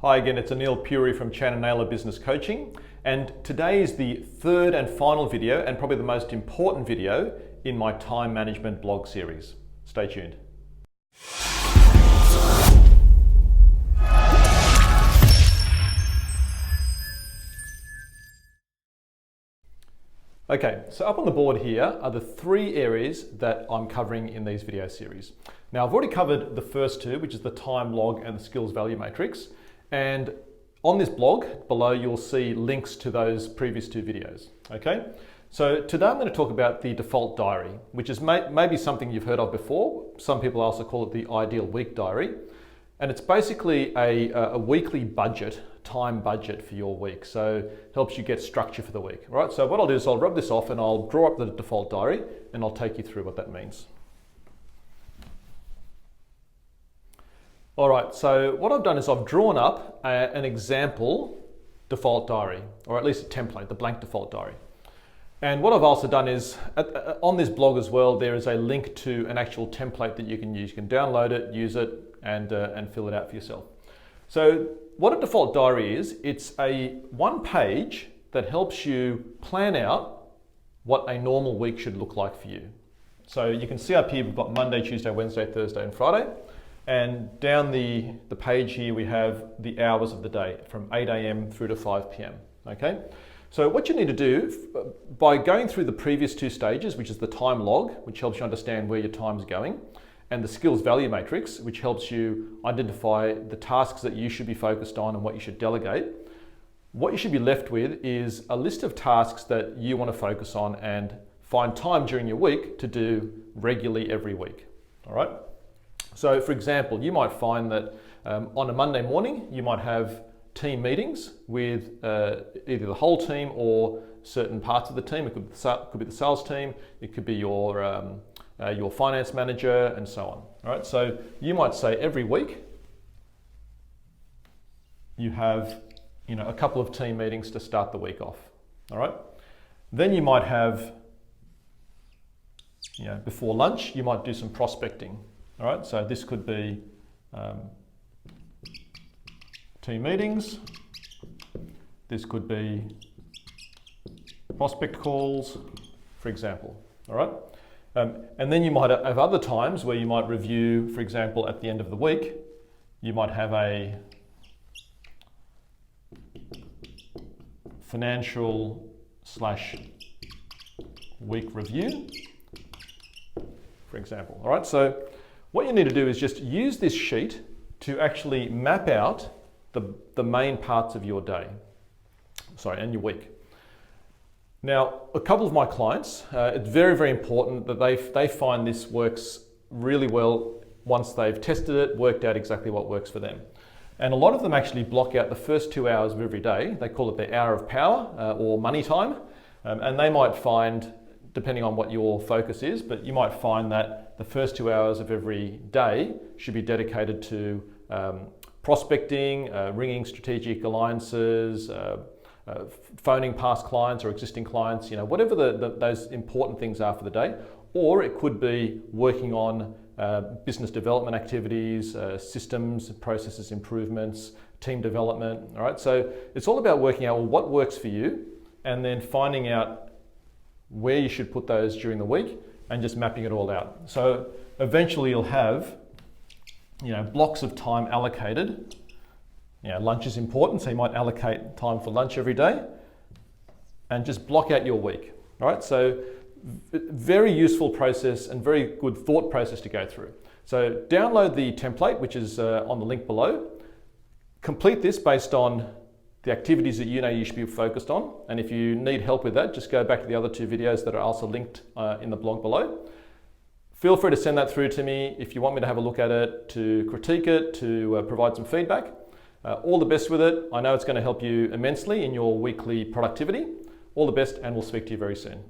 Hi again, it's Anil Puri from Chan & Naylor Business Coaching, and today is the third and final video and probably the most important video in my time management blog series. Stay tuned. Okay, so up on the board here are the three areas that I'm covering in these video series. Now I've already covered the first two, which is the time log and the skills value matrix. And on this blog below, you'll see links to those previous two videos, okay? So today I'm going to talk about the default diary, which is maybe something you've heard of before. Some people also call it the ideal week diary. And it's basically a weekly budget, time budget for your week. So it helps you get structure for the week, all right? So what I'll do is I'll rub this off and I'll draw up the default diary and I'll take you through what that means. All right, so what I've done is I've drawn up an example default diary, or at least a template, the blank default diary. And what I've also done is, on this blog as well, there is a link to an actual template that you can use. You can download it, use it, and fill it out for yourself. So what a default diary is, it's a one page that helps you plan out what a normal week should look like for you. So you can see up here, we've got Monday, Tuesday, Wednesday, Thursday, and Friday. And down the page here, we have the hours of the day from 8 a.m. through to 5 p.m. Okay? So what you need to do, by going through the previous two stages, which is the time log, which helps you understand where your time's going, and the skills value matrix, which helps you identify the tasks that you should be focused on and what you should delegate, what you should be left with is a list of tasks that you want to focus on and find time during your week to do regularly every week. All right? So for example, you might find that on a Monday morning, you might have team meetings with either the whole team or certain parts of the team. It could be the sales team, it could be your finance manager, and so on. All right, so you might say every week you have a couple of team meetings to start the week off. All right, then you might have before lunch you might do some prospecting. All right, so this could be team meetings. This could be prospect calls, for example. All right, and then you might have other times where you might review, for example, at the end of the week, you might have a financial / week review, for example. All right, so what you need to do is just use this sheet to actually map out the main parts of your day, and your week. Now, a couple of my clients, it's very, very important that they find this works really well once they've tested it, worked out exactly what works for them. And a lot of them actually block out the first 2 hours of every day. They call it their hour of power or money time. And they might find, depending on what your focus is, but you might find that the first 2 hours of every day should be dedicated to prospecting, ringing strategic alliances, phoning past clients or existing clients, whatever those important things are for the day. Or it could be working on business development activities, systems, processes improvements, team development. All right, so it's all about working out what works for you and then finding out where you should put those during the week and just mapping it all out. So eventually you'll have blocks of time allocated. Lunch is important, so you might allocate time for lunch every day and just block out your week. All right, so very useful process and very good thought process to go through. So download the template, which is on the link below. Complete this based on the activities that you should be focused on. And if you need help with that, just go back to the other two videos that are also linked in the blog below. Feel free to send that through to me if you want me to have a look at it, to critique it, to provide some feedback. All the best with it. I know it's going to help you immensely in your weekly productivity. All the best, and we'll speak to you very soon.